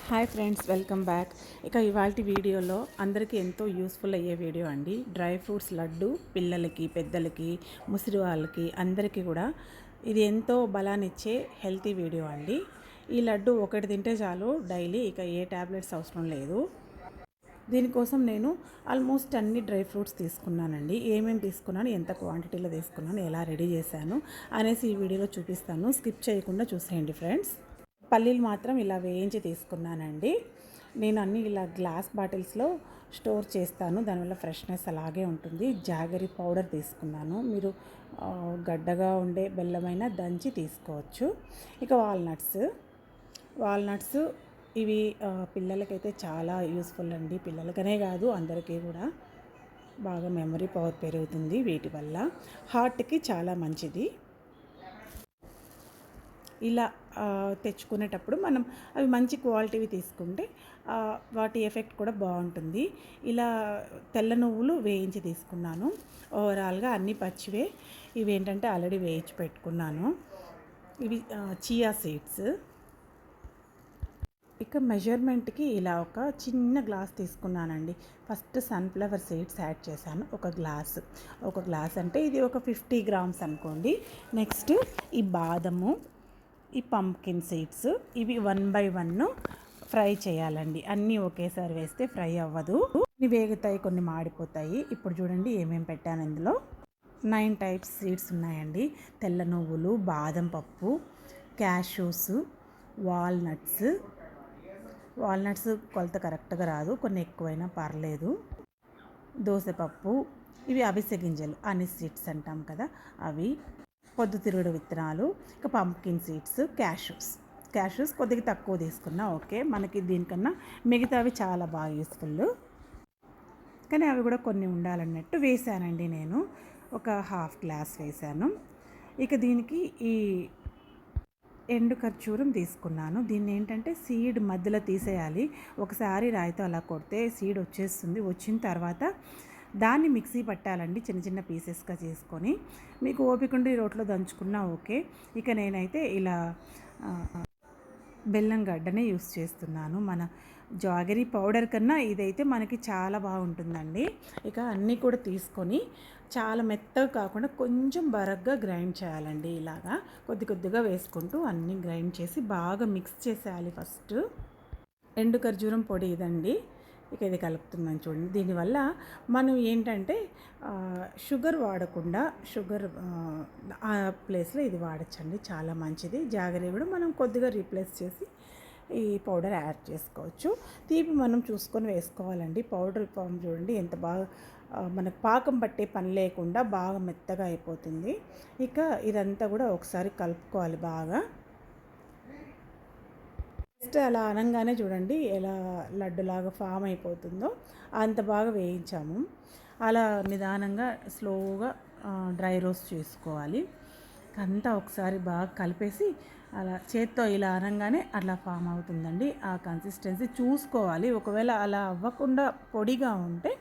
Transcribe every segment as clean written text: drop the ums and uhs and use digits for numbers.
Hi friends, welcome back. ఇక ఇవాల్టి వీడియోలో అందరికీ ఎంతో యూస్ఫుల్ అయ్యే వీడియో అండి. డ్రై ఫ్రూట్స్ లడ్డు పిల్లలకి, పెద్దలకి, ముసిరి వాళ్ళకి అందరికీ కూడా ఇది ఎంతో బలాన్నిచ్చే హెల్తీ వీడియో అండి. ఈ లడ్డు ఒకటి తింటే చాలు డైలీ, ఇక ఏ ట్యాబ్లెట్స్ అవసరం లేదు. దీనికోసం నేను ఆల్మోస్ట్ అన్ని డ్రై ఫ్రూట్స్ తీసుకున్నానండి. ఏమేమి తీసుకున్నాను, ఎంత క్వాంటిటీలో తీసుకున్నాను, ఎలా రెడీ చేశాను అనేసి ఈ వీడియోలో చూపిస్తాను. స్కిప్ చేయకుండా చూసేయండి ఫ్రెండ్స్. పల్లీలు మాత్రం ఇలా వేయించి తీసుకున్నానండి. నేను అన్నీ ఇలా గ్లాస్ బాటిల్స్లో స్టోర్ చేస్తాను, దానివల్ల ఫ్రెష్నెస్ అలాగే ఉంటుంది. జాగరీ పౌడర్ తీసుకున్నాను. మీరు గడ్డగా ఉండే బెల్లమైన దంచి తీసుకోవచ్చు. ఇక వాల్నట్స్ ఇవి పిల్లలకైతే చాలా యూస్ఫుల్ అండి. పిల్లలకనే కాదు, అందరికీ కూడా బాగా మెమరీ పవర్ పెరుగుతుంది వీటి వల్ల. హార్ట్కి చాలా మంచిది. ఇలా తెచ్చుకునేటప్పుడు మనం అవి మంచి క్వాలిటీవి తీసుకుంటే వాటి ఎఫెక్ట్ కూడా బాగుంటుంది. ఇలా తెల్ల నువ్వులు వేయించి తీసుకున్నాను. ఓవరాల్గా అన్నీ పచ్చివే. ఇవి ఏంటంటే ఆల్రెడీ వేయించి పెట్టుకున్నాను. ఇవి చియా సీడ్స్. ఇక మెజర్మెంట్కి ఇలా ఒక చిన్న గ్లాస్ తీసుకున్నానండి. ఫస్ట్ సన్ఫ్లవర్ సీడ్స్ యాడ్ చేశాను, ఒక గ్లాస్ అంటే ఇది ఒక 50 గ్రామ్స్ అనుకోండి. నెక్స్ట్ ఈ బాదము, ఈ పంప్కిన్ సీడ్స్, ఇవి 1 by 1 ఫ్రై చేయాలండి. అన్నీ ఒకేసారి వేస్తే ఫ్రై అవ్వదు, కొన్ని వేగుతాయి, కొన్ని మాడిపోతాయి. ఇప్పుడు చూడండి ఏమేమి పెట్టాను ఇందులో. 9 టైప్స్ సీడ్స్ ఉన్నాయండి. తెల్ల నువ్వులు, బాదం పప్పు, క్యాష్యూస్, వాల్నట్స్ కొలత కరెక్ట్గా రాదు, కొన్ని ఎక్కువైనా పర్లేదు. దోసపప్పు, ఇవి అవిసె గింజలు, అనిస్ సీడ్స్ అంటాం కదా అవి, పొద్దుతిరుగుడు విత్తనాలు, ఇక పంప్కిన్ సీడ్స్, క్యాష్యూస్ కొద్దిగా తక్కువ తీసుకున్నా ఓకే. మనకి దీనికన్నా మిగతావి చాలా బాగా యూస్ఫుల్, కానీ అవి కూడా కొన్ని ఉండాలన్నట్టు వేసానండి. నేను ఒక హాఫ్ గ్లాస్ వేసాను. ఇక దీనికి ఈ ఎండు ఖర్జూరం తీసుకున్నాను. దీన్ని ఏంటంటే సీడ్ మధ్యలో తీసేయాలి. ఒకసారి రాయితో అలా కొడితే సీడ్ వచ్చేస్తుంది. వచ్చిన తర్వాత దాన్ని మిక్సీ పట్టాలండి, చిన్న చిన్న పీసెస్గా చేసుకొని. మీకు ఓపిక ఉండి రోట్లో దంచుకున్నా ఓకే. ఇక నేనైతే ఇలా బెల్లం గడ్డనే యూస్ చేస్తున్నాను. మన జాగరీ పౌడర్ కన్నా ఇదైతే మనకి చాలా బాగుంటుందండి. ఇక అన్నీ కూడా తీసుకొని చాలా మెత్తగా కాకుండా కొంచెం బరగ్గా గ్రైండ్ చేయాలండి. ఇలాగా కొద్దిగా వేసుకుంటూ అన్నీ గ్రైండ్ చేసి బాగా మిక్స్ చేసేయాలి. ఫస్ట్ ఎండు ఖర్జూరం పొడి ఇదండి. ఇక ఇది కలుపుతున్నాను చూడండి. దీనివల్ల మనం ఏంటంటే షుగర్ వాడకుండా ఆ ప్లేస్లో ఇది వాడచ్చండి, చాలా మంచిది. జాగరీ కూడా మనం కొద్దిగా రీప్లేస్ చేసి ఈ పౌడర్ యాడ్ చేసుకోవచ్చు. తీపి మనం చూసుకొని వేసుకోవాలండి. పౌడర్ ఫామ్ చూడండి ఎంత బాగా మనకు పాకం పట్టే పని లేకుండా బాగా మెత్తగా అయిపోతుంది. ఇక ఇదంతా కూడా ఒకసారి కలుపుకోవాలి బాగా. జస్ట్ అలా అనగానే చూడండి ఎలా లడ్డులాగా ఫామ్ అయిపోతుందో, అంత బాగా వేయించాము. అలా నిదానంగా స్లోగా డ్రై రోస్ట్ చేసుకోవాలి. అంతా ఒకసారి బాగా కలిపేసి అలా చేత్తో ఇలా అనగానే అట్లా ఫామ్ అవుతుందండి. ఆ కన్సిస్టెన్సీ చూసుకోవాలి. ఒకవేళ అలా అవ్వకుండా పొడిగా ఉంటే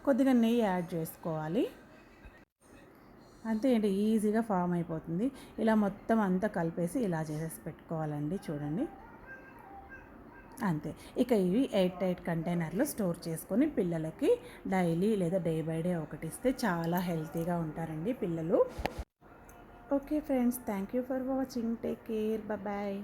కొద్దిగా నెయ్యి యాడ్ చేసుకోవాలి. అంతే అండి, ఈజీగా ఫామ్ అయిపోతుంది. ఇలా మొత్తం అంతా కలిపేసి ఇలా చేసేసి పెట్టుకోవాలండి. చూడండి అంతే. ఇక ఇవి 8 కంటైనర్లో స్టోర్ చేసుకొని పిల్లలకి డైలీ లేదా డే బై డే ఒకటి ఇస్తే చాలా హెల్తీగా ఉంటారండి పిల్లలు. Okay friends, thank you for watching. Take care, bye.